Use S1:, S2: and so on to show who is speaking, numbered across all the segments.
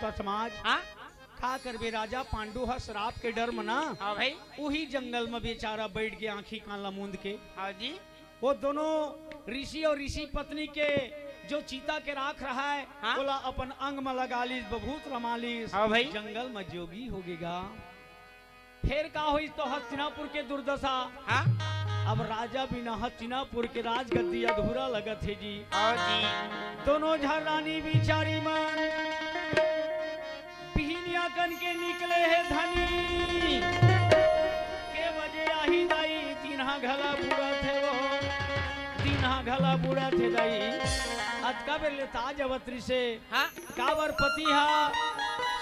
S1: होता समाज।
S2: हाँ
S1: का करबे राजा पांडु ह श्राप के डर मना।
S2: हाँ भाई।
S1: वही जंगल में बेचारा बैठ गया आंखी काला मूंद के।
S2: हाँ जी।
S1: वो दोनों ऋषि और ऋषि पत्नी के जो चीता के राख रहा है,
S2: हाँ?
S1: बोला अपन अंग में लगा लीस बभूत रमालीस।
S2: हाँ भाई।
S1: जंगल में जोगी होगेगा। फिर का हुई तो हस्तिनापुर के दुर्दशा।
S2: हाँ
S1: अब राजा बिना हस्तिनापुर के राजगद्दी अधूरा लगत है जी।
S2: हाँ जी।
S1: दोनों झरानी बिचारी मन पिहनिया कन के निकले है धनी के वजह आही दाई तीनहा घला बुरा थे वो तीनहा घला बुरा थे दाई। आज का बेर ताज अवतरी से
S2: हाँ
S1: कावर पति हा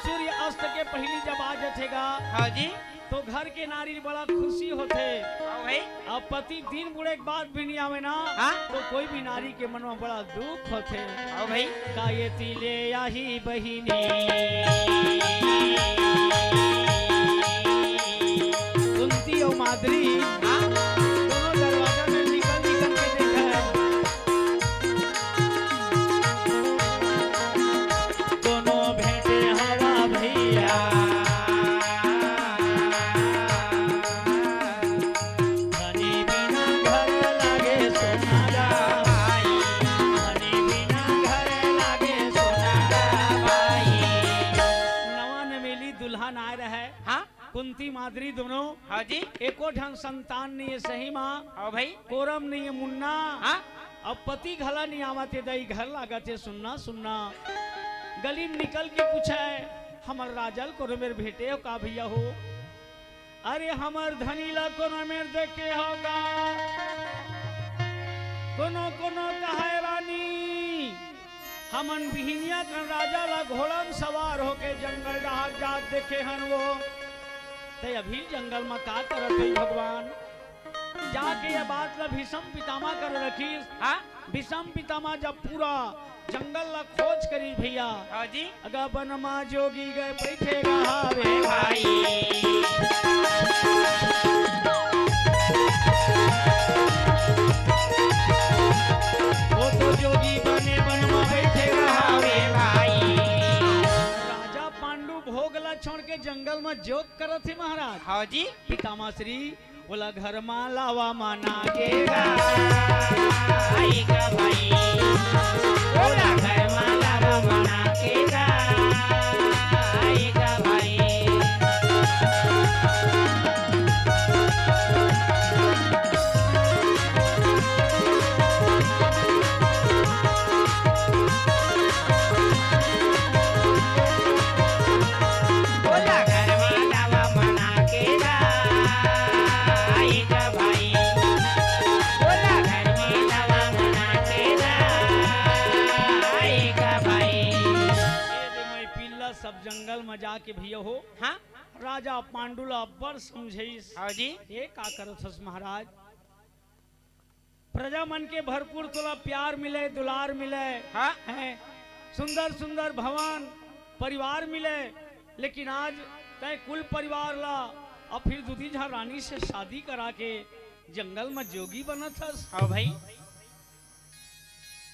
S1: सूर्य अस्त के पहली जब आ जथेगा।
S2: हाँ जी।
S1: तो घर के नारी बड़ा खुशी होते।
S2: हाँ भाई।
S1: अब पति दिन बुढ़े के बाद भी नहीं आवे ना।
S2: हाँ?
S1: तो कोई भी नारी के मन में बड़ा दुख होते।
S2: हाँ भाई।
S1: का ये तिले आही बहिनी कुंती और माद्री
S2: हाँ
S1: दोनों दरवाजा में निकल निकल के देखा है। दोनों भेंटे हवा भैया कुंती माद्री दोनों।
S2: हाँ जी।
S1: एको ढंग संतान नहीं है सही माँ।
S2: हाँ भाई।
S1: कोरम नहीं है मुन्ना।
S2: हाँ
S1: अब पति घला नहीं आवाते दई घर लागते सुनना सुनना। गली निकल के पूछा है हमर राजल को मेरे भेटे हो का भैया हो। अरे हमर धनीला को मेरे देखे होगा कोनो कोनो कहा रानी हमन बिहनिया कर राजा ला घोड़ा में सवार होके जंगल रहा जात देखे हन वो। ते अभी जंगल में का करत है भगवान। जाके ये बात ला भीषम पितामह कर रखीस।
S2: हाँ
S1: भीषम पितामह जब पूरा जंगल ला खोज करी भैया।
S2: हाँ जी।
S1: अगर बनमा जोगी गए बैठेगा हावे भाई। वो तो जोगी बने बनमा बैठेगा हावे भाई। राजा पांडु भोगला छोड़ के जंगल में जोग करत थे महाराज।
S2: हाँ जी।
S1: पितामह श्री बोला घर मा लावा माना गेगा
S2: आएगा भाई। बोला घर मा लावा माना गेगा आएगा भाई।
S1: जंगल में जाके भैया हो।
S2: हाँ
S1: राजा पांडुला बड़ समझेस।
S2: हाँ जी।
S1: ये का करत हस महाराज। प्रजा मन के भरपूर तोला प्यार मिले दुलार मिले।
S2: हाँ
S1: है सुंदर सुंदर भवन परिवार मिले। लेकिन आज तय कुल परिवार ला और फिर दूधी झा रानी से शादी करा के जंगल में जोगी बनत हस।
S2: हाँ भाई।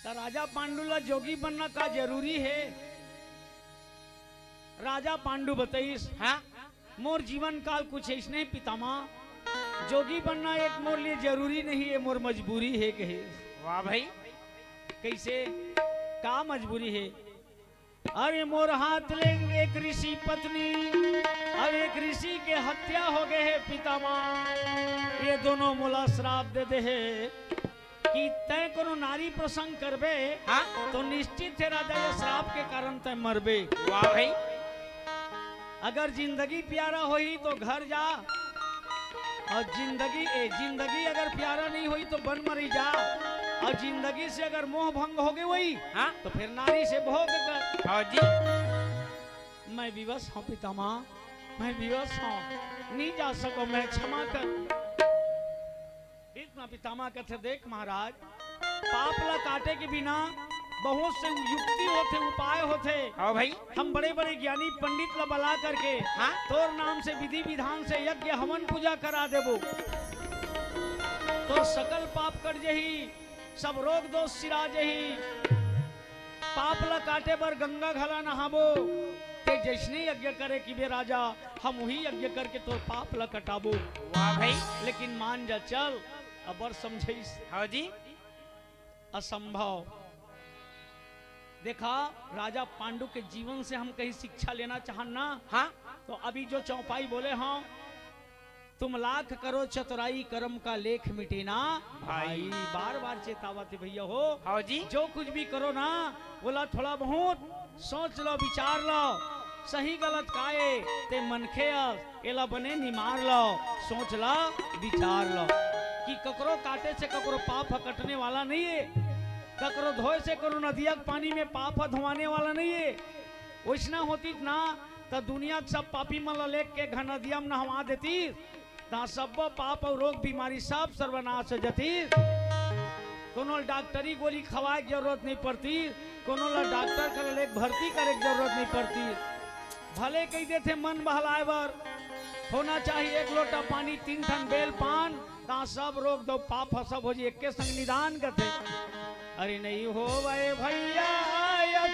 S1: तो राजा पांडुला जोगी बनना का जरूरी है। राजा पांडु बताइस।
S2: हाँ
S1: मोर जीवन काल कुछ ऐसने पितामह जोगी बनना एक मोर लिए जरूरी नहीं है मोर मजबूरी है कहे।
S2: वाह भाई।
S1: कैसे का मजबूरी है। अरे मोर हाथ ले एक ऋषि पत्नी अब एक ऋषि के हत्या हो गए है पितामह। ये दोनों मोला श्राप दे दे है कि तय कोनो नारी प्रसंग करबे।
S2: हाँ
S1: तो निश्चित है राजा ये श्राप के कारण तय मरबे।
S2: वाह भाई।
S1: अगर जिंदगी प्यारा होई तो घर जा और जिंदगी अगर प्यारा नहीं हुई तो बन मरी जा। और जिंदगी से अगर मोह भंग हो गई वही।
S2: हाँ
S1: तो फिर नारी से भोग कर।
S2: हाँ जी।
S1: मैं विवश हूँ पितामह मैं विवश हूँ नहीं जा सको मैं क्षमा कर। इतना पितामह कहते देख महाराज पाप ला काटे के बिना बहुत से युक्ति होते उपाय होते।
S2: हाँ भाई।
S1: हम बड़े बड़े ज्ञानी पंडित ला बला करके
S2: हाँ
S1: तोर नाम से विधि विधान से यज्ञ हवन पूजा करा देबो तो सकल पाप कट जही सब रोग दोष सिरा जही। पाप ला काटे बर गंगा घला नहाबो ते जैसने यज्ञ करे कि बे राजा हम वही यज्ञ करके तोर पाप ला कटाबो।
S2: वाह भाई।
S1: लेकिन मान जा चल अबर समझाइस।
S2: हाँ जी।
S1: असंभव। देखा राजा पांडु के जीवन से हम कहीं शिक्षा लेना चाहन ना।
S2: हाँ
S1: तो अभी जो चौपाई बोले हाँ तुम लाख करो चतुराई कर्म का लेख मिटे ना भाई। बार बार चेतावत भैया हो।
S2: हाँ जी।
S1: जो कुछ भी करो ना बोला थोड़ा बहुत सोच लो विचार लो सही गलत काए ते मनखे एला बने निमार लो सोच लो विचार लो कि ककरो काटे से ककरो पाप कटने वाला नहीं है। ककरो धोए से करो नदिया के पानी में पाप धोवाने वाला नहीं है। वैसना होती ना तो दुनिया के सब पापी मन लेक के घन नदिया में नहवा देती ता सब पाप और रोग बीमारी सब सर्वनाश हो जाती। कोनो डॉक्टरी गोली खवाए की जरूरत नहीं पड़ती। कोनो ला डॉक्टर कर ले भर्ती करे की जरूरत नहीं पड़ती। भले कही देते मन बहलाए बर होना चाहिए 1 लोटा पानी 3 ठन बेल पान ता सब रोग दो पाप सब हो जी एक के संग निदान करते। अरे नहीं हो भाई भैया
S2: भैया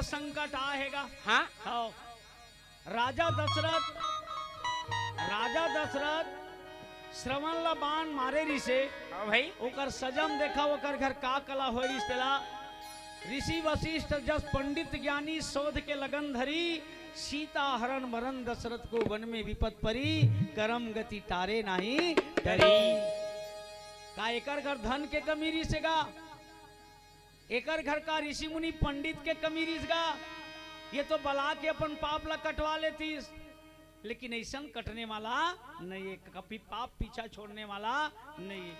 S1: संकट आएगा।
S2: हाँ?
S1: हाँ। राजा दशरथ श्रवण ला बाण मारे रिसे।
S2: हाँ भाई।
S1: ओकर सजम देखा ओकर घर का कला हो रिश्तेला ऋषि वशिष्ठ जस पंडित ज्ञानी शोध के लगन धरी सीता हरण मरण दशरथ को वन में विपत परी करम गति तारे नहीं डरी। का एकर घर धन के कमी रिसेगा एकर घर का ऋषि मुनि पंडित के कमी रिसगा ये तो बला के अपन पाप ला कटवा लेती। लेकिन ऐसा कटने वाला नहीं है कभी पाप पीछा छोड़ने वाला नहीं है।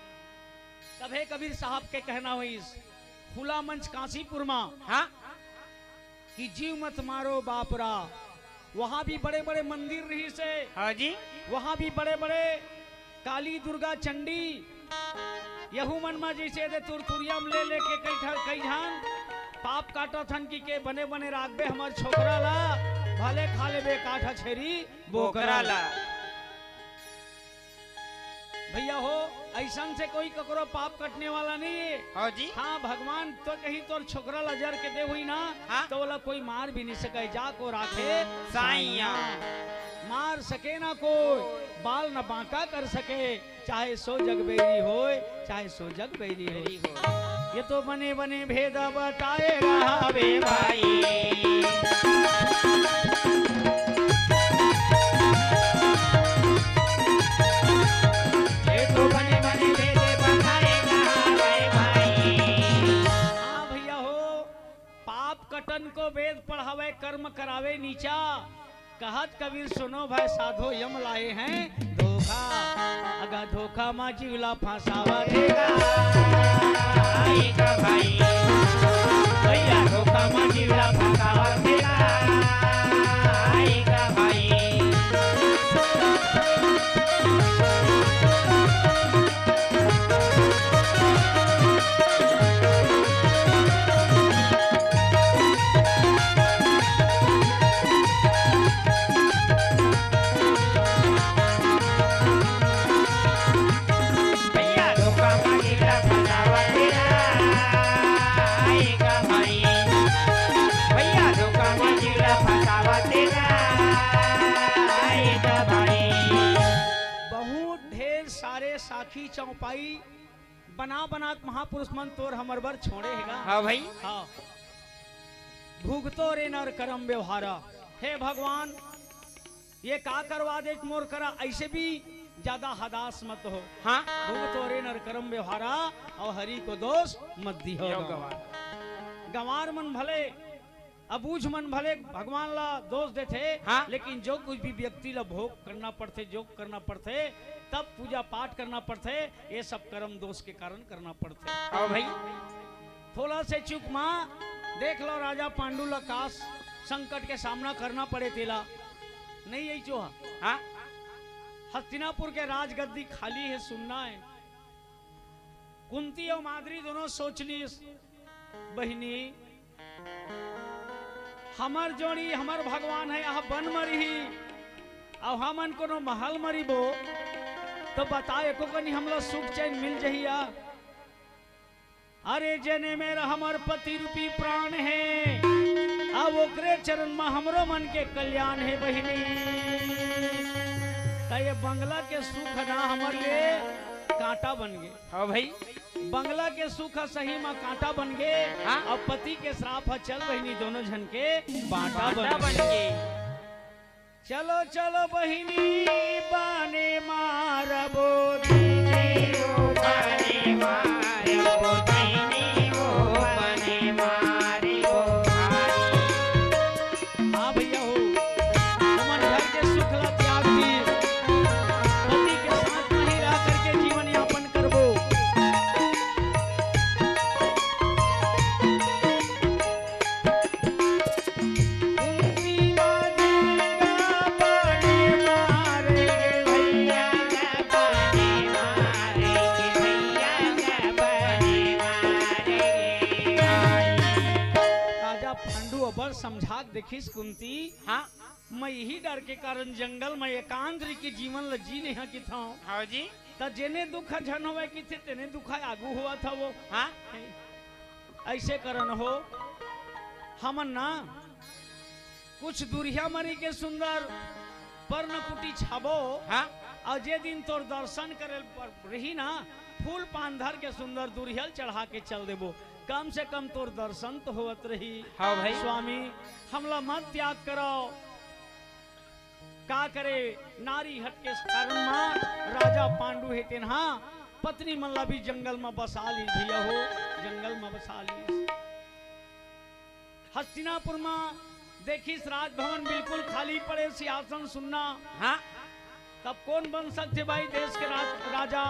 S1: तबे कबीर साहब के कहना हुई खुला मंच काशीपुर में।
S2: हाँ?
S1: कि जीव मत मारो बापरा वहां भी बड़े बड़े मंदिर रही से।
S2: हाँ जी।
S1: वहां भी बड़े बड़े काली दुर्गा चंडी यहू मन में जैसे दे तुरतुरिया में ले लेके कई झान पाप काटा थन की के बने बने राखबे हमार छोकरा ला भले खा लेबे काठा छेरी बोकरा ला। भैया हो ऐसा से कोई ककरो पाप कटने वाला नहीं है।
S2: हाँ जी।
S1: हाँ भगवान तो कहीं तो छोकरा ला जर के दे हुई ना। हाँ? तो बोला कोई मार भी नहीं सके जा को राखे साइया मार सके ना कोई बाल न बांका कर सके चाहे सो जग बेरी होए चाहे सो जग बेरी हो। ये तो बने बने भेद बताएगा वे भाई। ये तो बने बने भेद बताएगा वे भाई। हाँ भैया हो पाप कटन को वेद पढ़ावे कर्म करावे नीचा। कहत कबीर सुनो भाई साधो यम लाए हैं धोखा अगर धोखा माँ जीवला फंसावा देगा आएगा भाई। भैया धोखा माँ जीवला फंसावा देगा आएगा भाई। साखी चौपाई बना बना महापुरुष मन तोर हमर बर छोड़े हैगा।
S2: हाँ भाई।
S1: हाँ भुगतो रे नर करम व्यवहारा। हे भगवान ये का करवा दे मोर करा ऐसे भी ज्यादा हदास मत हो।
S2: हाँ?
S1: भुगतो रे नर करम व्यवहारा और हरि को दोष मत दी हो। गंवार मन भले अबूझ मन भले भगवान ला दोष देते।
S2: हाँ?
S1: लेकिन जो कुछ भी व्यक्ति ला भोग करना पड़ते जो करना पड़ते तब पूजा पाठ करना पड़ते, ये सब कर्म दोष के कारण करना पड़ते।
S2: हाँ भाई।
S1: थोड़ा से चुक माँ देख लो, राजा पांडु लकाश संकट के सामना करना पड़े तेला नहीं यही चोहा।
S2: हाँ
S1: हस्तिनापुर के राजगद्दी खाली है, सुनना है। कुंती और माद्री दोनों सोच ली, बहिनी हमर जोड़ी हमर भगवान है, यहाँ बन मरी अब हमन को महल मरीबो तो बताए को कनी हमला सुख चैन मिल जहिया। अरे जने मेरा हमर पति रूपी प्राण है, अब ओकरे चरण में हमरो मन के कल्याण है बहिनी। ये बंगला के सुख ना हमर लिए कांटा बन गए।
S2: हाँ भाई।
S1: बंगला के सुख सही में कांटा बन गए।
S2: हाँ?
S1: अब पति के श्राप है, चल बहिनी दोनों जन के बांटा
S2: बन गए।
S1: चलो चलो बहिनी बाने मारबो
S2: बने मारबो दीनी ओ बने मारबो।
S1: हाँ भैया हो, तुमन घर के सुख ला त्याग दी, पति के साथ में ही रह करके जीवन यापन करबो। समझा देखिस कुंती।
S2: हाँ
S1: मैं यही डर के कारण जंगल में एकांत के जीवन ल जी नहीं की था।
S2: हाँ जी।
S1: त जेने दुख झन होवे की थे तेने दुख आगू हुआ था वो।
S2: हाँ
S1: ऐसे करन हो हमन ना कुछ दुरिया मरी के सुंदर पर्णकुटी छाबो।
S2: हाँ
S1: और जे दिन तोर दर्शन करे रही ना, फूल पान धर के सुंदर दुरियल चढ़ा के चल देबो, कम से कम तोर दर्शन तो होत रही।
S2: हाँ भाई।
S1: स्वामी हमला मत त्याग करो, का करे नारी हट के कारण मां राजा पांडु है तेनहा पत्नी मल्ला भी जंगल में बसा ली भैया हो, जंगल में बसा ली। हस्तिनापुर में देखिस राजभवन बिल्कुल खाली पड़े, सिंहासन सुनना।
S2: हाँ
S1: तब कौन बन सकते भाई देश के राजा,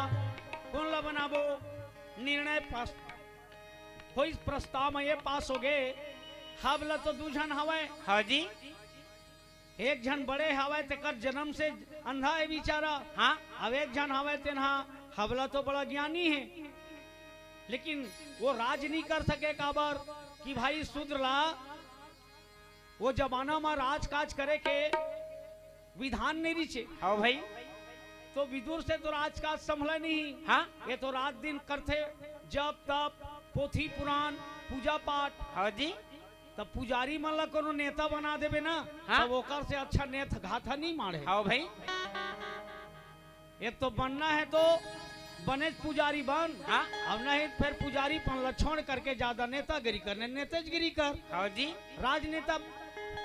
S1: कौन ला बनाबो? निर्णय पास हो, इस प्रस्ताव में ये पास हो गए। हवला तो दूजन हवे।
S2: हाँ जी।
S1: एक जन बड़े हवे तेकर जन्म से अंधा है बेचारा।
S2: हाँ
S1: अब एक जन हवे तेनहा हवला तो बड़ा ज्ञानी है, लेकिन वो राज नहीं कर सके काबर कि भाई शूद्र ला वो जमाना में राज काज करे के विधान नहीं रीचे।
S2: हाँ भाई।
S1: तो विदुर से तो राज काज संभला नहीं।
S2: हाँ
S1: ये तो रात दिन करते जप तप पोथी पुराण पूजा पाठ।
S2: हाँ जी।
S1: तब पुजारी मन ला कोनो नेता बना देबे ना।
S2: हाँ?
S1: तब ओकर से अच्छा नेता घाथा नहीं मारे।
S2: हाँ भाई।
S1: ये तो बनना है तो बने पुजारी बन।
S2: हाँ?
S1: अब नहीं फिर पुजारी पन ला छोड़ करके ज्यादा नेतागिरी करने नेतागिरी कर।
S2: हाँ जी।
S1: राजनेता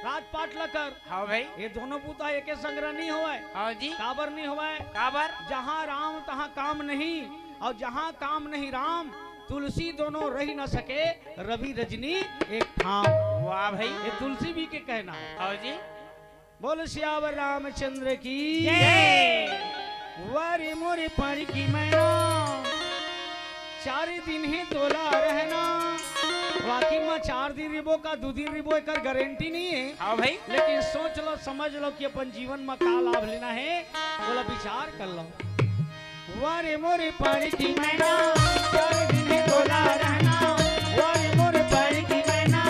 S1: राजपाट ला कर।
S2: हाँ भाई।
S1: ये दोनों पुता एक संग्रह नहीं हुआ है।
S2: हाँ जी।
S1: काबर नहीं हुआ है?
S2: काबर?
S1: जहाँ राम तहाँ काम नहीं, और जहाँ काम नहीं राम तुलसी दोनों रह न सके, रवि रजनी एक ठाम।
S2: वाह भाई।
S1: ये तुलसी भी के कहना है।
S2: हाँ जी।
S1: बोल सियावर रामचंद्र की
S2: जय।
S1: वारी मोरी पानी की मैना, 4 दिन ही तोला रहना। वाकई में 4 दिन रिबो का 2 दिन रिबो एक गारंटी नहीं है।
S2: हाँ भाई।
S1: लेकिन सोच लो समझ लो कि अपन जीवन में का लाभ लेना है, बोला विचार कर लो। वारे मोरे पानी की मैना, 4 दिन ही तोला रहना। वारे मोरे पानी की मैना,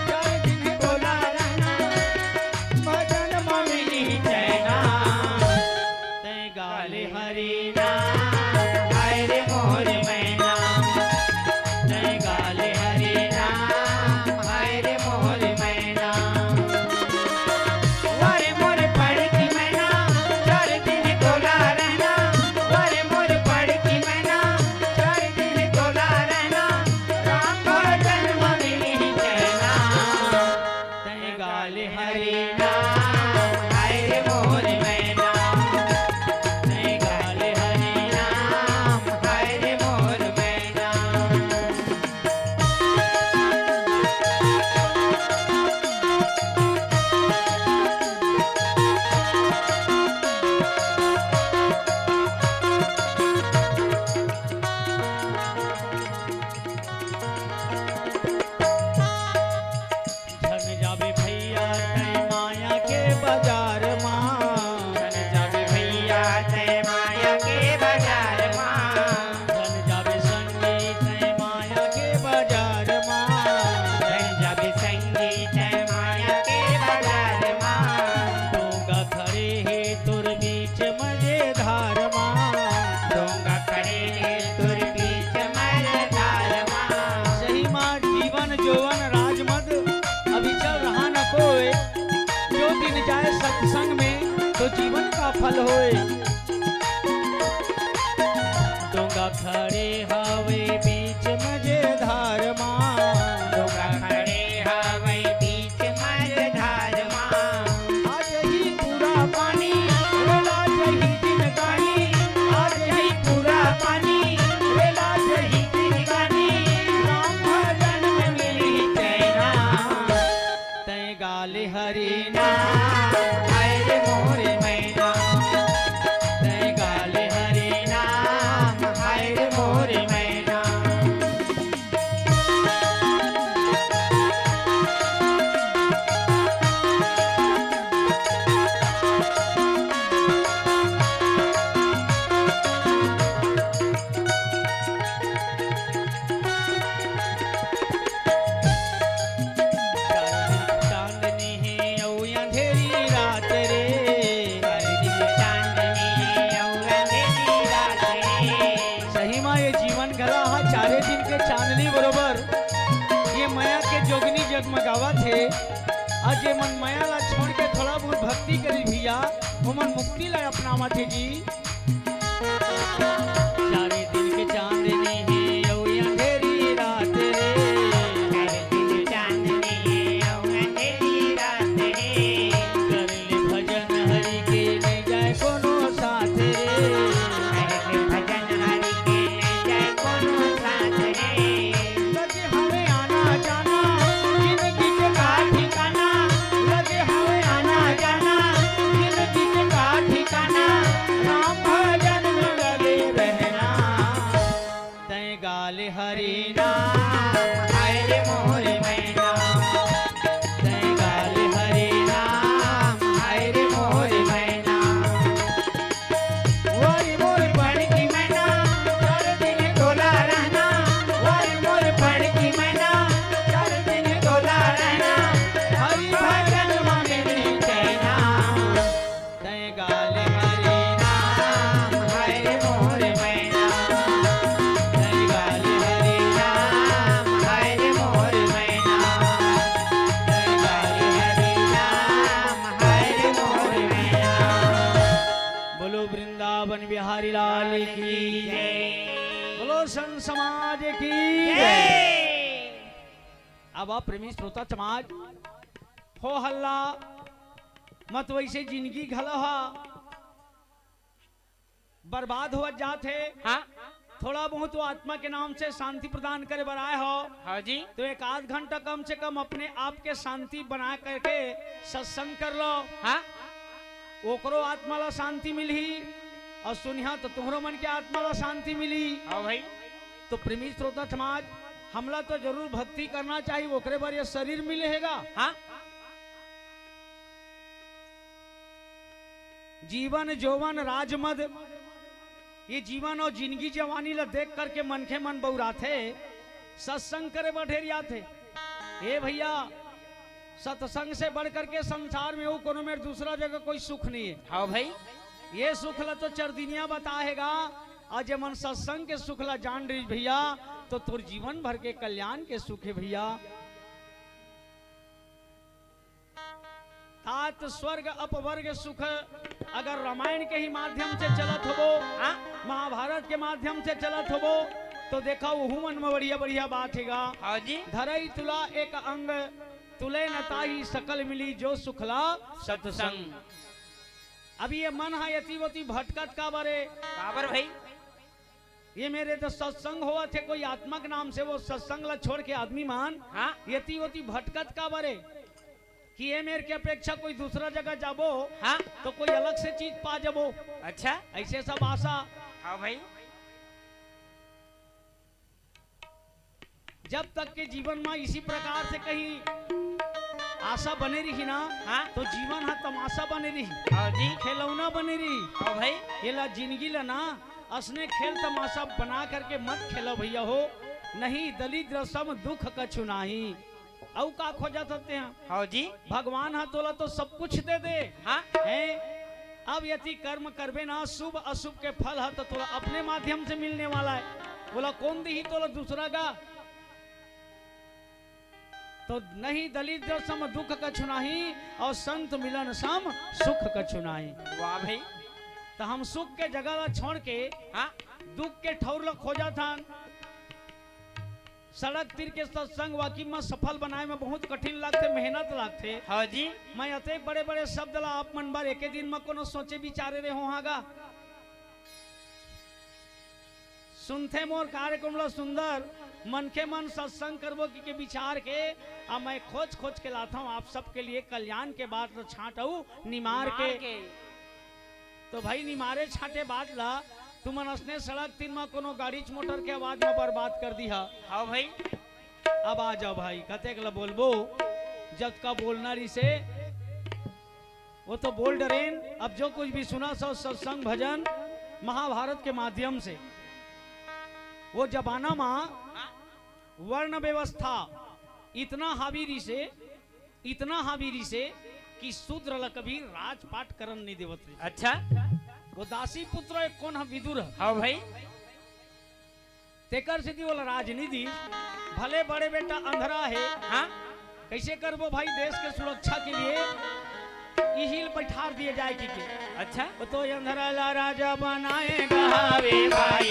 S1: 4 दिन ही तोला रहना। भजन में मिली चैना, ते गाले हरी नाम। हाय रे मोरे मैना, ते गाले हरी नाम। हाय रे मोरे मैना, वारे मोरे पानी की मैना, 4 दिन ही तोला रहना। वारे मोरे पानी की मैना, 4 दिन ही तोला रहना। जीवन जौवन राजमद अभी चल रहा न कोई, जो दिन जाए सत्संग में तो जीवन का फल होए। डोंगा खड़े हवे बीच मझधार माँ,
S2: डोंगा खड़े हवे बीच मझधार माँ।
S1: आज ही पूरा पानी वेला जही जिनगानी, आज ही पूरा पानी वेला जही जिनगानी। राम भजन में मिली चैना, तय गाले हरि नाम, हाय रे मोरे मैना। तय गाले हरि नाम, हाय रे मोरे मैना। चांदनी है औ अंधेरी रात रे,
S2: चांदनी और अंधेरी रात रे।
S1: सही माँ ये जीवन घला हा चारे दिन के चांदनी बरोबर ये माया के जोगनी जगमगावा थे। आज ये मन माया ला छोड़ के थोड़ा बहुत भक्ति करी भैया, वो मन मुक्ति ला अपनावा थे जी। चारे दिन के चांदनी है औ अंधेरी रात रे,
S2: चांदनी और अंधेरी रात रे।
S1: कर ले भजन हरि के ले जाए कोनो साथ रे।
S2: भजन हरि के ले जाए कोनो साथ रे।
S1: लगे हमें आना जाना जिंदगी के का ठिकाना, लगे हमें आना जाना जिंदगी के का ठिकाना। राम भजन में लगे रहना, तय गाले हरि नाम, हाय रे मोरे मैना। तय गाले हरि नाम, हाय रे मोरे मैना। वारी मोरे पड़की मैना, चार दिन डोला रहना। वारी मोरे पड़की मैना, चार दिन डोला रहना। हरि भजन में मिली चैना, तय गाले हरि नाम, हाय रे मोरे मैना। तय गाले हरि नाम, हाय रे मोरे मैना। तय गाले हरि नाम, हाय रे मोरे मैना। बोलो वृंदावन बिहारी लाल की जय, बोलो संत समाज की जय। अब आप प्रेमी श्रोता समाज हो हल्ला मत वैसे जिंदगी घलहा बर्बाद हो जाते।
S2: हाँ
S1: थोड़ा बहुत तो आत्मा के नाम से शांति प्रदान करे बनाए हो,
S2: हाँ जी।
S1: तो एक आध घंटा कम से कम अपने आप के शांति बना करके सत्संग कर लो।
S2: हाँ
S1: ओकरो आत्मा ला शांति मिली और सुनिया तो तुम्हारो मन के आत्मा ला शांति मिली।
S2: हाँ भाई।
S1: तो प्रेमी श्रोता समाज हमला तो जरूर भक्ति करना चाहिए, ओकरे बार ये शरीर मिलेगा।
S2: हाँ
S1: जीवन जौवन राजमद, ये जीवन और जिंदगी जवानी ला देख करके मन के मन बौराथे, सत्संग करे बढ़ेरिया थे। ए भैया सत्संग से बढ़ करके संसार में वो कोनो में दूसरा जगह कोई सुख नहीं है।
S2: हाँ भाई।
S1: ये सुख ला तो चरदिनिया बताएगा, आज मन सत्संग के सुख ला जान रही भैया तो तुर जीवन भर के कल्याण के सुख है भैया। तात स्वर्ग अपवर्ग सुख अगर रामायण के ही माध्यम से चलत होबो, महाभारत के माध्यम से चलत होबो, तो देखा वहू मन में बढ़िया बढ़िया बात हैगा।
S2: हाँ जी।
S1: धरई तुला एक अंग, तुले नताई सकल मिली जो सुखला
S2: सत्संग।
S1: अभी ये मन है यतिवती भटकत का बारे
S2: काबर भाई।
S1: ये मेरे तो सत्संग हुआ थे कोई आत्मा के नाम से, वो सत्संग ला छोड़ के आदमी मान
S2: हाँ
S1: यतिवती भटकत का बारे कि ये मेरे के अपेक्षा कोई दूसरा जगह जाबो
S2: हाँ
S1: तो कोई अलग से चीज पा जाबो।
S2: अच्छा।
S1: ऐसे सब आशा।
S2: हाँ भाई।
S1: जब तक के जीवन में इसी प्रकार से कहीं आशा बने रही ना,
S2: हाँ
S1: तो जीवन हा तमाशा बने रही,
S2: हाँ जी।
S1: खिलौना बने रही।
S2: हाँ भाई।
S1: ये ला जिंदगी ला ना असने खेल तमाशा बना करके मत खेलो भैया हो, नहीं दलित रसम दुख कछु नाही। औ का खोजा सकते हैं।
S2: हाँ जी।
S1: भगवान हा तोला तो सब कुछ दे दे।
S2: हाँ
S1: है अब यदि कर्म करबे ना शुभ अशुभ के फल है तो तोला अपने माध्यम से मिलने वाला है। बोला कौन दी तोला दूसरा का। तो नहीं दलित सम दुख कछु नाही और संत मिलन सम सुख कछु नाही।
S2: वाह भाई।
S1: तो हम सुख के जगह ला छोड़ के
S2: हाँ
S1: दुख के ठौर ला खोजा था। सड़क तीर के सत्संग वाकई में सफल बनाए में बहुत कठिन लागते, मेहनत लागते।
S2: हाँ जी।
S1: मैं अते बड़े बड़े शब्द ला आप मन बार एक दिन में कोनो सोचे विचारे रहे हो हागा सुनते मोर कार्यक्रम ला सुंदर मन के मन सत्संग करबो की के विचार के अब मैं खोज खोज के लाता हूँ आप सबके लिए कल्याण के बाद छाटू निमार के। तो भाई निमारे छाटे बाद ला तुम असने सड़क तीन में कोनो गाड़ी मोटर के आवाज में बर्बाद कर दी है।
S2: हाँ भाई।
S1: अब आ जाओ भाई कते कला बोलबो जब का बोलना रही से वो तो बोल डरेन। अब जो कुछ भी सुना सो सत्संग भजन महाभारत के माध्यम से वो जमाना में वर्ण व्यवस्था इतना हावीरी से कि शूद्र ला कभी राजपाट करन नहीं देवत रही।
S2: अच्छा।
S1: वो दासी पुत्र एक कौन हम विदुर।
S2: हाँ भाई।
S1: तेकर सिद्धि वाला राजनीति भले बड़े बेटा अंधरा है।
S2: हाँ
S1: कैसे करबो भाई देश के सुरक्षा के लिए हिल बैठार दिए जाए की के।
S2: अच्छा।
S1: वो तो अंधरा ला राजा बनाएगा वे भाई।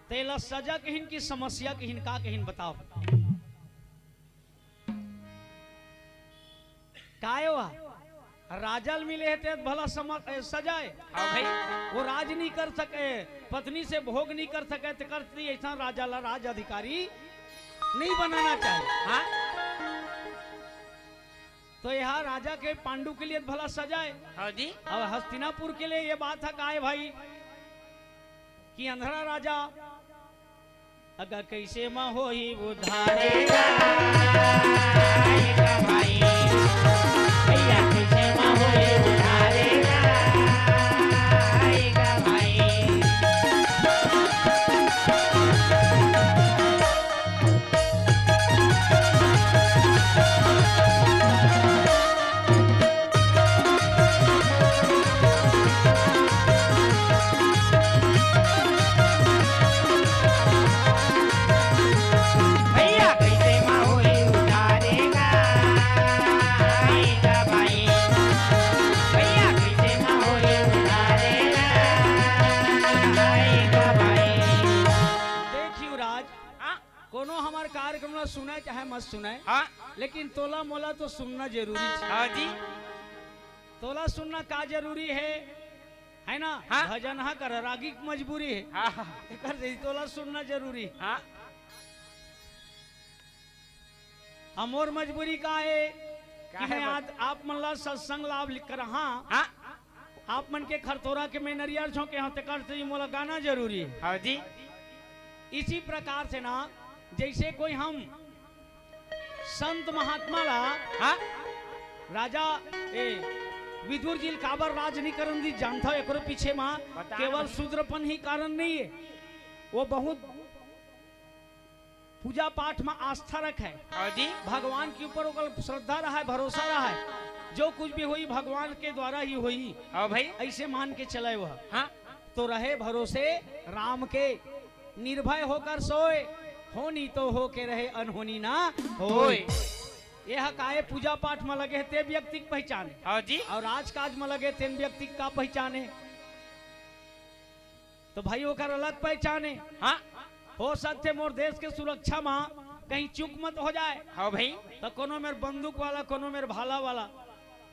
S1: तेला सजा कहिन की समस्या कहिन का कहिन बताओ काय हुआ राजल मिले है ते भला सजाए।
S2: हाँ भाई।
S1: वो राज नहीं कर सके पत्नी से भोग नहीं कर सके तो करती ऐसा राजा ला राज अधिकारी नहीं बनाना चाहिए।
S2: हाँ
S1: तो यहाँ राजा के पांडु के लिए भला सजाए।
S2: हाँ जी।
S1: अब हस्तिनापुर के लिए ये बात है काय भाई कि अंधरा राजा अगर कैसे माँ हो ही उधारेगा
S2: भाई भैया कैसे माँ हो ही उधारेगा भाई।
S1: सुनाए चाहे मत सुनाए।
S2: हाँ
S1: लेकिन तोला मोला तो सुनना जरूरी है।
S2: हाँ जी।
S1: तोला सुनना का जरूरी है ना।
S2: हाँ?
S1: भजन हाँ कर रागी की मजबूरी है।
S2: हाँ
S1: तोला सुनना जरूरी।
S2: हाँ
S1: हमोर मजबूरी का है कि मैं आज आप मन ला सत्संग लाभ लिख कर हाँ आप मन के खरतोरा के मैं नरियर छोके हाँ ते मोला गाना जरूरी है।
S2: हाँ जी।
S1: इसी प्रकार से ना जैसे कोई हम संत महात्मा ला
S2: हाँ
S1: राजा विदुर जी काबर राज नहीं करन दी जानता एक पीछे माँ केवल शूद्रपन ही कारण नहीं है। वो बहुत पूजा पाठ में आस्था रखे।
S2: हाँ जी।
S1: भगवान के ऊपर श्रद्धा रहा है भरोसा रहा है जो कुछ भी हुई भगवान के द्वारा ही हुई।
S2: हाँ भाई।
S1: ऐसे मान के चले वह
S2: हाँ
S1: तो रहे भरोसे राम के निर्भय होकर सोए होनी तो हो के रहे अनहोनी ना होए। यह काय पूजा पाठ में लगे ते व्यक्ति की पहचाने।
S2: हाँ जी।
S1: और राजकाज में लगे तेन व्यक्ति का पहचाने तो भाई ओकर अलग पहचाने।
S2: हाँ
S1: हो सकते मोर देश के सुरक्षा में कहीं चूक मत हो जाए।
S2: हाँ भाई।
S1: तो कोनो मेरे बंदूक वाला कोनो मेरे भाला वाला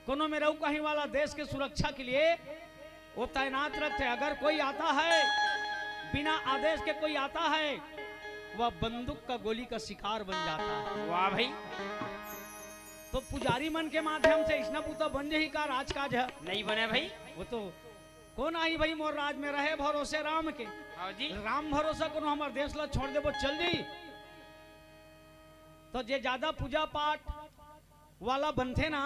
S1: कोनो मेरे कहीं वाला देश के सुरक्षा के लिए वो तैनात रखते। अगर कोई आता है बिना आदेश के कोई आता है वह बंदूक का गोली का शिकार बन जाता है।
S2: वाह भाई।
S1: तो पुजारी मन के माध्यम से इसना पूता बन ही का राजकाज है
S2: नहीं बने भाई।
S1: वो तो कौन आई भाई मोर राज में रहे भरोसे राम के।
S2: हाँ जी।
S1: राम भरोसा कोनो हमारे देश ला छोड़ दे वो चल जाई। तो जे ज्यादा पूजा पाठ वाला बनते ना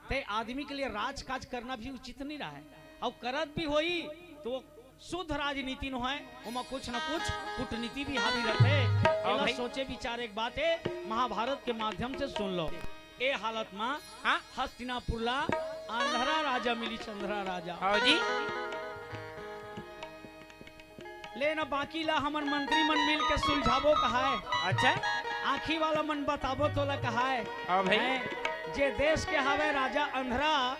S1: ते आदमी के लिए राजकाज करना भी उचित नहीं रहा है। और करत भी होई तो शुद्ध राजनीति न है, उमा कुछ न कुछ कूटनीति भी हावी रहते।
S3: भाई।
S1: सोचे विचार एक बात है, महाभारत के माध्यम से सुन लो। ए हालत में
S3: हाँ
S1: हस्तिनापुर ला आंध्रा राजा मिली, चंद्रा राजा।
S3: हाँ जी
S1: लेना बाकी ला हमन मंत्री मन मिल के सुलझाबो कहा है।
S3: अच्छा
S1: आखी वाला मन बताबो तो ला कहा है।
S3: हाँ भाई।
S1: जे देश के हवे राजा अंधरा,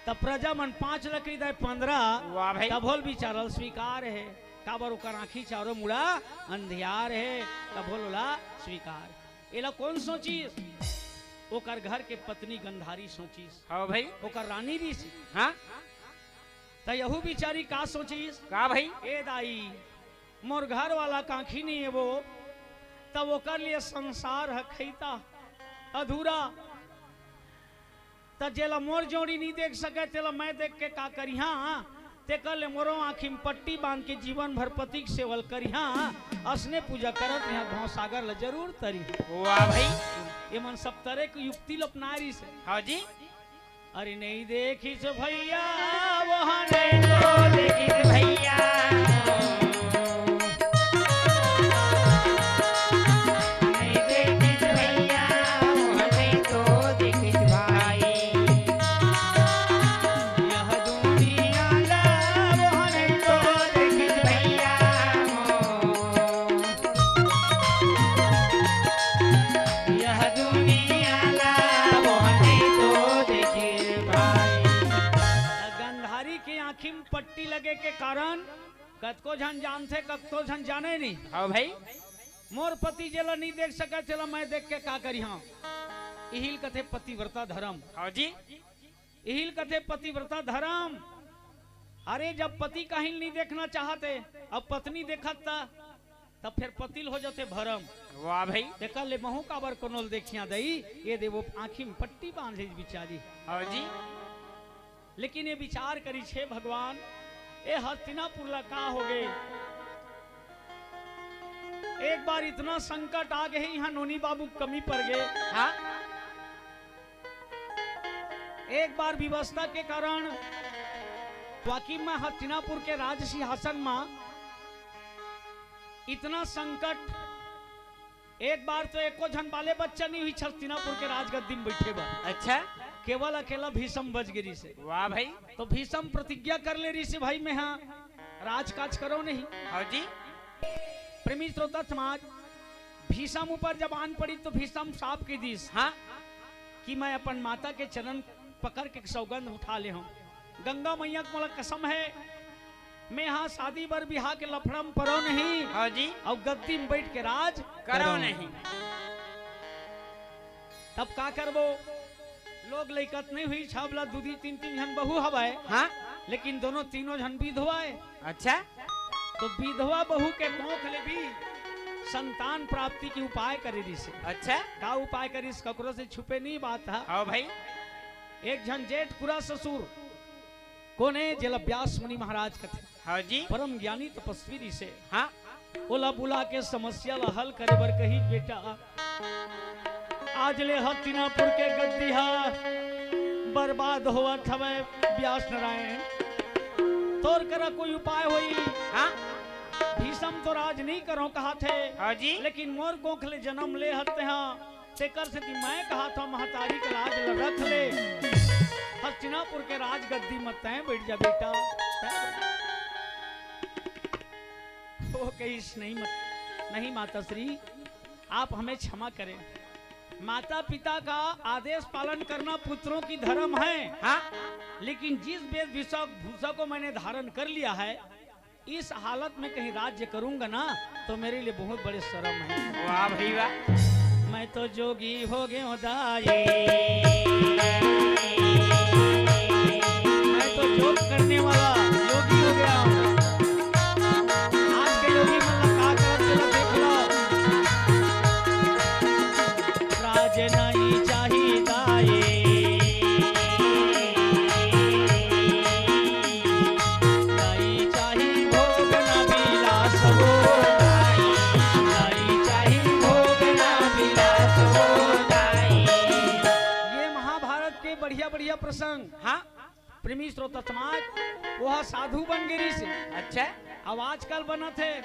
S1: तब प्रजा मन 5 लकड़ी दे 15।
S3: वाह भाई।
S1: तब होल विचारल स्वीकार है, काबर ओकर आखी चारों मुड़ा अंधियार है, तब होला स्वीकार। एला कौन सोचीस? ओकर घर के पत्नी गंधारी सोचीस।
S3: हाँ भाई।
S1: ओकर रानी भी सी।
S3: हाँ
S1: त यहू बिचारी का सोचीस?
S3: का भाई?
S1: ए दाई मोर घर वाला काखी नहीं है वो, तब ओकर लिए संसार है खैता अधूरा। त जेला मोर जोड़ी नहीं देख सके, तेला मैं देख के का करिहा? ते कर ले मोरो आँखी में पट्टी बांध के जीवन भर पति के सेवल करिहा। असने पूजा करत यहाँ घाव सागर ल जरूर तरी।
S3: वाह भाई।
S1: ये मन सब तरह की युक्ति अपनारी से।
S3: हाँ जी।
S1: अरे नहीं देखी से भैया वहाँ नहीं
S3: तो देखिस भैया,
S2: नहीं देखिस भैया, नहीं तो देखिस भाई।
S1: यह दुनिया ला वहाँ नहीं
S2: तो देखिस भैया,
S1: यह दुनिया
S2: ला वो नहीं तो देखिस भाई।
S1: गंधारी की आँखी में पट्टी लगे के कारण कतको झन जानते कतको झन जाने नहीं।
S3: हाँ भाई।
S1: मोर पति जेला नहीं देख सके, चला मैं देख के का करी। हाँ इहिल कथे पतिव्रता धर्म।
S3: हाँ जी।
S1: इहिल कथे पतिव्रता धर्म। अरे जब पति कहीं नहीं देखना चाहते, अब पत्नी देखत तब फिर पतिल हो जाते भरम।
S3: वाह भाई।
S1: देखा ले महू काबर कोनोल देखिया दई, ये देवो आँखी में पट्टी बांधे बिचारी।
S3: हाँ जी।
S1: लेकिन ये विचार करी छे भगवान, ए हस्तिनापुर ला का हो गए। एक बार इतना संकट आ गए, यहाँ नोनी बाबू कमी पड़ गए।
S3: हाँ
S1: एक बार व्यवस्था के कारण वाकई में हस्तिनापुर के राज सिंहासन में इतना संकट। एक बार तो एको झन बाले बच्चा नहीं हुई हस्तिनापुर के राजगद्दी में बैठे बा।
S3: अच्छा।
S1: केवल अकेला भीषम बच गिरी से।
S3: वाह भाई।
S1: तो भीषम प्रतिज्ञा कर ले रही से, भाई मैं हाँ राजकाज करो नहीं।
S3: हाँ जी।
S1: प्रेमी श्रोता समाज, भीषम ऊपर जब आन पड़ी तो भीषम साफ की दीस
S3: हाँ
S1: कि मैं अपन माता के चरण पकड़ के सौगंध उठा ले हूँ। गंगा मैया को मला कसम है, मैं यहाँ शादी बर बिहार के लफड़म परो नहीं।
S3: हाँ जी।
S1: और गद्दी में बैठ के राज
S3: करो नहीं।
S1: तब का करबो? लोग लइकत नहीं हुई, छावला दूधी 3-3 झन बहू हवाए।
S3: हाँ
S1: लेकिन दोनों तीनों झन विधवा है।
S3: अच्छा।
S1: तो विधवा बहू के कोख ले भी संतान प्राप्ति की उपाय करे दी से।
S3: अच्छा।
S1: का उपाय करीस? ककरो से छुपे नहीं बात है।
S3: हाँ भाई।
S1: एक झन जेठ कुरा ससुर कोने जेला व्यास मुनि महाराज कथे।
S3: हाँ जी।
S1: परम ज्ञानी तपस्वी री से
S3: हाँ
S1: ओला बुला के समस्या ला हल करे बर कही, बेटा आज ले हस्तिनापुर के गद्दी बर्बाद होवत हवे। व्यास नारायण तोर करा कोई उपाय होई।
S3: हाँ
S1: भीषम तो राज नहीं करो कहा थे।
S3: हाँ जी।
S1: लेकिन मोर कोख ले जन्म ले हते हाँ, तेकर से मैं कहा था महतारी का लाज रख ले। हस्तिनापुर के राज गद्दी मत तय बैठ जा बेटा। वो कहीस नहीं मत नहीं माता श्री, आप हमें क्षमा करें। माता पिता का आदेश पालन करना पुत्रों की धर्म है।
S3: हाँ
S1: लेकिन जिस वेशभूषा को मैंने धारण कर लिया है, इस हालत में कहीं राज्य करूंगा ना तो मेरे लिए बहुत बड़े शर्म है।
S3: वाह भाई वाह।
S1: मैं तो जोगी हो गया दाई, मैं तो जोग करने वाला योगी हो गया हूँ। आज के योगी मतलब का करत चला देख लो। राज नहीं चाहिए दाई, नहीं चाहिए भोग न विलास हो, नहीं चाहिए भोग न विलास हो।
S3: दाई।
S1: ये महाभारत के बढ़िया बढ़िया प्रसंग।
S3: हाँ
S1: प्रेमी श्रोता समाज वह साधु बन गिरी से।
S3: अच्छा
S1: अब आजकल बनत है,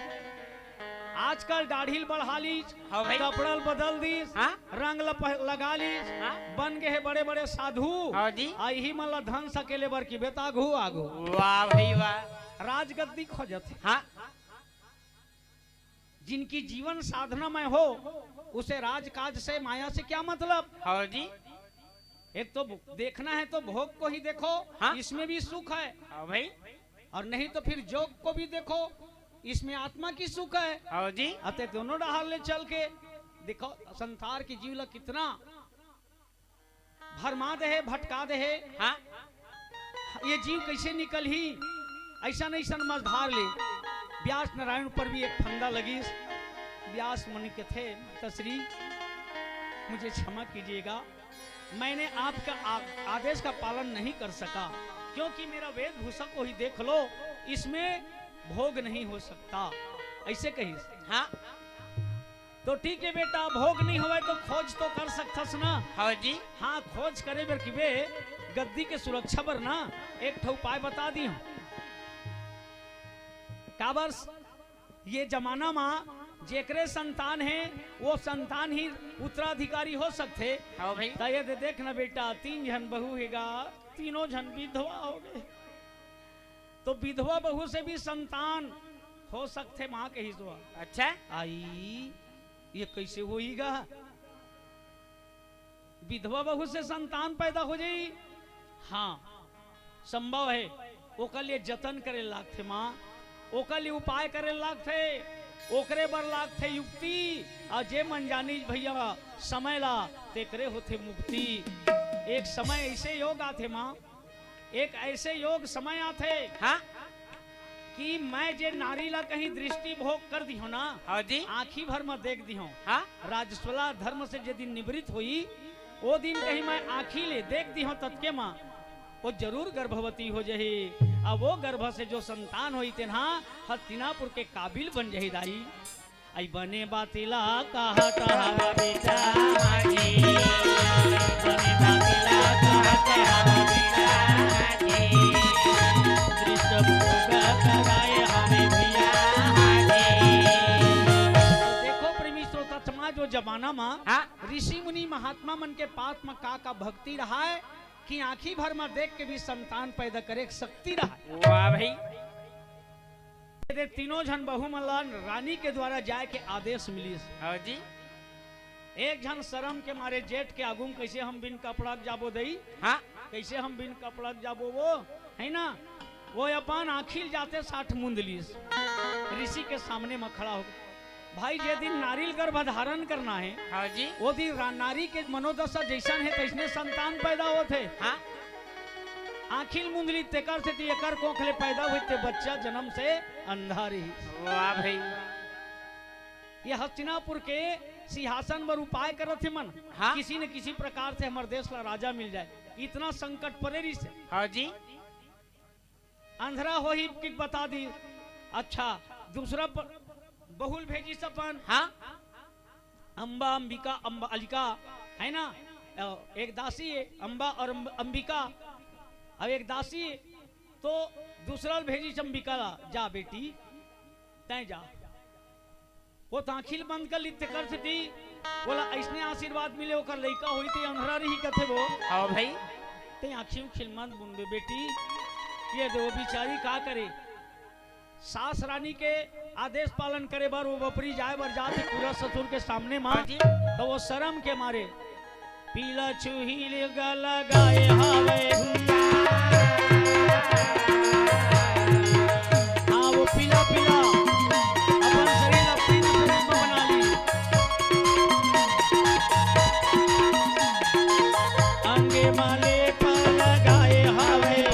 S1: आजकल दाढ़ी बढ़ा लीज,
S3: हाँ भाई।
S1: कपड़ा बदल दीस,
S3: हाँ?
S1: रंग लगा लीज,
S3: हाँ?
S1: बन गए है बड़े बड़े साधु।
S3: हाँ जी।
S1: आई मतलब धन सकेले बर की बेटा घू आगो
S3: वाह भाई वाह।
S1: राजगद्दी खोजत है।
S3: हाँ
S1: जिनकी जीवन साधना में हो उसे राजकाज से माया से क्या मतलब।
S3: हाँ जी।
S1: एक तो देखना है तो भोग को ही देखो,
S3: हाँ?
S1: इसमें भी सुख है,
S3: हाँ भाई।
S1: और नहीं तो फिर जोग को भी देखो, इसमें आत्मा की सुख है।
S3: हाँ जी।
S1: अतः दोनों डहाल ले चल के देखो संसार की जीव कितना भरमा दे है, भटका दे है।
S3: हाँ
S1: ये जीव कैसे निकल ही ऐसा नहीं सन मझधार ले। व्यास नारायण पर भी एक फंदा लगी। व्यास मुनि के थे, तश्री मुझे क्षमा कीजिएगा, मैंने आपका आदेश का पालन नहीं कर सका, क्योंकि मेरा वेशभूषा को ही देख लो, इसमें भोग नहीं हो सकता, ऐसे कही।
S3: हाँ
S1: तो ठीक है बेटा, भोग नहीं हुआ तो खोज तो कर सकथस ना।
S3: हाँ जी।
S1: हाँ खोज करे बर की बे गद्दी के सुरक्षा पर ना एक ठो उपाय बता दी हूँ। काबर्स ये जमाना में जेकरे संतान है वो संतान ही उत्तराधिकारी हो सकते।
S3: हाँ भाई।
S1: तो ये देखना बेटा, 3 जन बहू हैगा, तीनों जन विधवा हो गए, तो विधवा बहू से भी संतान हो सकते माँ के हिस्सा।
S3: अच्छा
S1: आई ये कैसे होईगा, विधवा बहू से संतान पैदा हो जाई। हाँ संभव है, ओकर लिए जतन करे लागथे माँ, ओकर लिए उपाय करे लागथे, ओकरे बर लागथे युक्ति, और जे मन जानी भैया समय ला तेकरे होथे मुक्ति। एक समय ऐसे योग आथे माँ, एक ऐसे योग समय आथे।
S3: हाँ
S1: कि मैं जे नारी ला कहीं दृष्टि भोग कर दी हो ना,
S3: हाँ जी।
S1: आँखी भर में देख दी हो।
S3: हाँ
S1: राजस्वला धर्म से जे दिन निवृत्त हुई, वो दिन कहीं मैं आँखी ले देख दी हो तत्के माँ वो जरूर गर्भवती हो जाही। अब वो गर्भ से जो संतान हुई तेना हस्तिनापुर के काबिल बन जाही दाई। आई बने बातिला कहा तहारा बेटा
S2: जी बने बातिला कहते हवा बेटा जी
S1: दृष्ट भोग कराए हमें भैया। तो देखो प्रेमी श्रोता समाज, वो जमाना में
S3: हाँ
S1: ऋषि मुनि महात्मा मन के पास में का भक्ति रहा है कि आंखी भर में देख के भी संतान पैदा करे शक्ति रहा है।
S3: वाह भाई।
S1: तीनों जन बहु मलान रानी के द्वारा जाए के आदेश मिली।
S3: हाँ जी।
S1: एक जन शर्म के मारे जेठ के आगुम कैसे हम बिन कपड़ा जाबो दई,
S3: हाँ
S1: कैसे हम बिन कपड़ा जाबो वो है ना, वो अपन आखिल जाते 60 मुंद लीस ऋषि के सामने में खड़ा हो। भाई जे दिन नारियल गर्भ धारण करना है,
S3: हाँ जी।
S1: वो दिन नारी के मनोदशा जैसन है तैसने संतान पैदा होते।
S3: हाँ
S1: आखिल मुंदली तेकर से एकर कोखले पैदा हुई ते बच्चा जन्म से अंधा रही।
S3: वाह भाई।
S1: ये हस्तिनापुर के सिंहासन पर उपाय करत थे मन,
S3: हाँ?
S1: किसी न किसी प्रकार से हमारे देश का राजा मिल जाए, इतना संकट पड़े रही से।
S3: हाँ जी।
S1: अंधरा हो ही कि बता दी। अच्छा दूसरा बहुल भेजी सपन।
S3: हाँ
S1: अम्बा अंबिका अम्बा अलिका है ना, एक दासी है अम्बा और अंबिका, अब एक दासी है, तो दूसरा भेजी अंबिका जा बेटी तय जा। वो ताखिल बंद कर लिखते कर से थी, बोला ऐसने आशीर्वाद मिले ओकर लड़का हुई थी अंधरा रही कथे वो।
S3: हाँ भाई।
S1: ते आँखी खिलमत बुंदे बेटी, ये दो बेचारी का करे, सास रानी के आदेश पालन करे बार वो बपरी जाए बर जाते पूरा ससुर के सामने माँ, तो वो शर्म के मारे पीला चूही गला गाए हावे। हाँ वो पीला पीला अपन शरीर अपनी शरीर में बना ली। अंगे माले पर लगाए हावे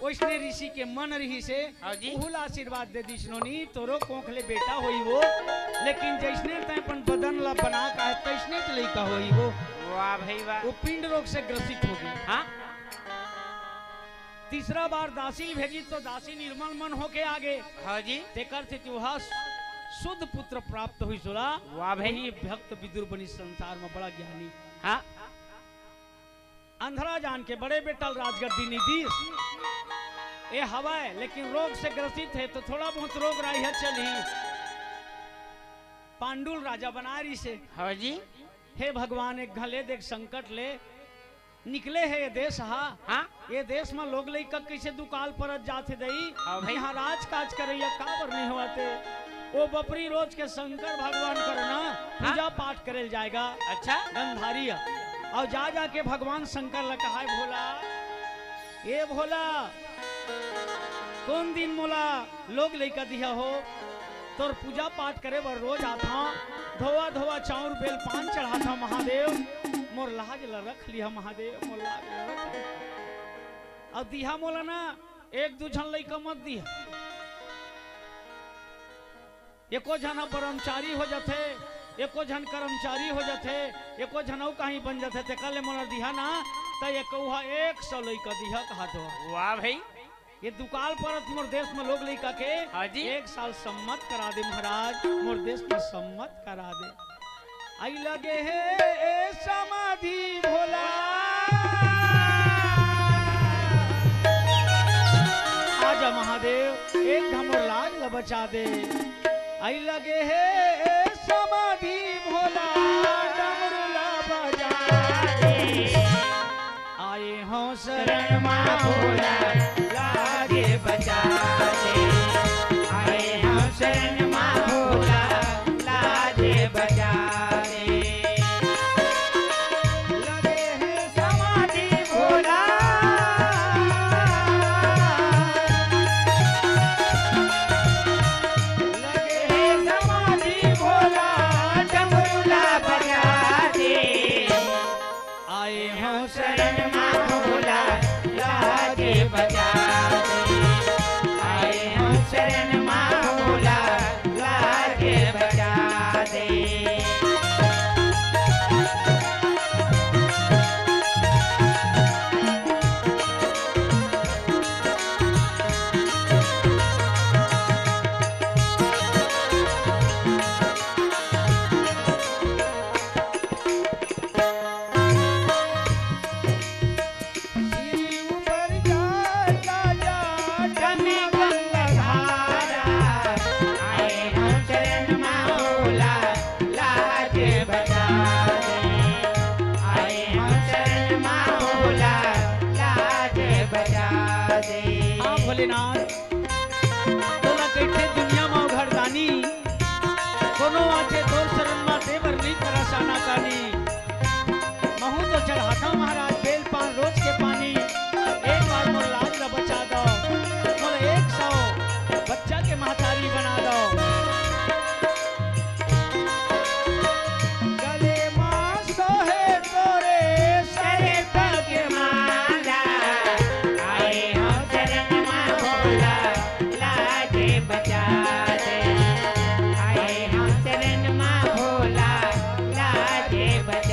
S1: ओसने ऋषि के मन रही से
S3: हाँ जी।
S1: उहुल आशीर्वाद दे दिशनोनी तोरो कोखले बेटा होई वो, लेकिन जैसने तय अपन बदन ला बना का है तैसने चले का होई वो।
S3: वाह भाई वाह।
S1: वो पिंड रोग से ग्रसित हो गई।
S3: हाँ
S1: तीसरा बार दासी भेजी तो दासी निर्मल मन होके आगे
S3: हाँ जी।
S1: तेकर से त्योहार शुद्ध पुत्र प्राप्त हुई सोला।
S3: वाह भाई।
S1: वही भक्त विदुर बनी संसार में बड़ा ज्ञानी।
S3: हाँ
S1: अंधरा जान के बड़े बेटल राजगद्दी नीतीश ये हवा है, लेकिन रोग से ग्रसित है तो थोड़ा बहुत रोग राही है चली। पांडुल राजा बना रही से
S3: हाँ जी।
S1: हे भगवान एक घले देख संकट ले निकले है ये देश।
S3: हाँ
S1: ये देश में लोग लई कब कैसे दुकाल परत जाते दई
S3: हाँ भाई।
S1: यहाँ राज काज करैया काबर नहीं होते। वो बपरी रोज के शंकर भगवान करना पूजा पाठ करेल जाएगा।
S3: अच्छा
S1: गंधारी और जा जाके भगवान शंकर ला कहा भोला ये भोला कौन दिन मोला लोग लइका दिया हो तोर पूजा पाठ करे बर रोज आता धोवा धोवा चाउर बेल पान चढ़ा था महादेव मोर लाज ला रख लिया महादेव मोर लाज ला रख लिया। अब दिया मोला ना एक दू झन लइका मत दिया एको झन ब्रह्मचारी हो जाते एको झन कर्मचारी हो जाते एको झनऊ कहीं बन जाते ते कल मोला दिया ना त एकौहा 100 लइका दिया कहा तो।
S3: वाह भाई।
S1: ये दुकाल परत मोर देश में लोग लइका के
S3: हाँ जी।
S1: 1 साल सम्मत करा दे महाराज मोर देश में सम्मत करा दे। आई लगे है समाधि भोला आजा महादेव एक घमोर लाज ला बचा दे। आई लगे है समाधि भोला डमरू ला बजा दे। आए हो शरण मां भोला
S2: लागे बचा दे। आए हम शरण मां भोला लागे बचा दे। लगे है समाधि भोला लगे है समाधि भोला डमरूला बजा दे।
S1: आए हो
S2: शरण मां भोला लागे बजा दे। आए हम शरण मां भोला लागे बजा दे। ऊपर जा जा टने गंगाधारा। आए हम शरण मां भोला लागे बजा दे। आए हम शरण मां भोला लागे बजा दे।
S1: हाँ भोलेनाथ तोला कैठे दुनिया में घरदानी कोनो आते तोर शरण में देवर नहीं करा साना कानी। महू तो चढ़ाता महाराज बेल पान रोज के पानी एक बार मोर लाज ला बचा दो मोर 100 बच्चा के महतारी बना दो।
S2: गले मां सोहे तोरे सरे पग माला। आए हम शरण मां भोला लागे बजा दे। आए हम शरण मां भोला लागे बजा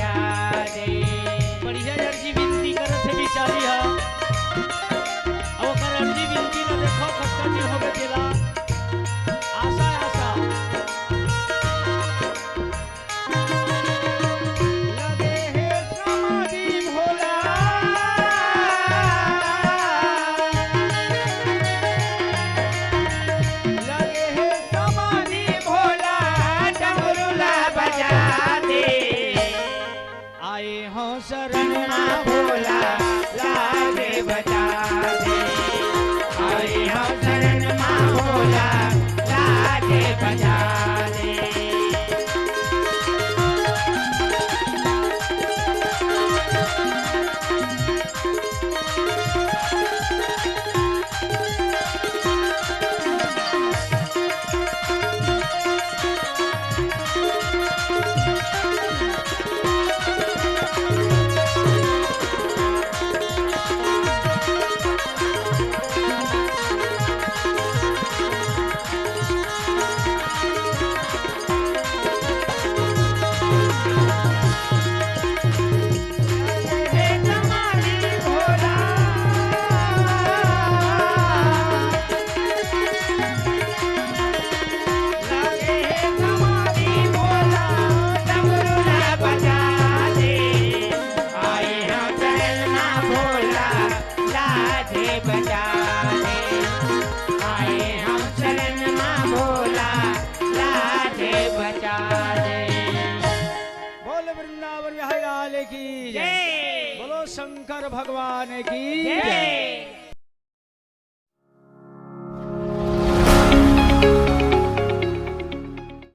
S2: लाजे बजा दे। आए हम शरण माँ भोला लाजे बजा दे।
S1: बोल वृंदावन बिहारी लाल की जय।
S2: जय।
S1: बोलो शंकर भगवान की
S2: जय।
S1: जय।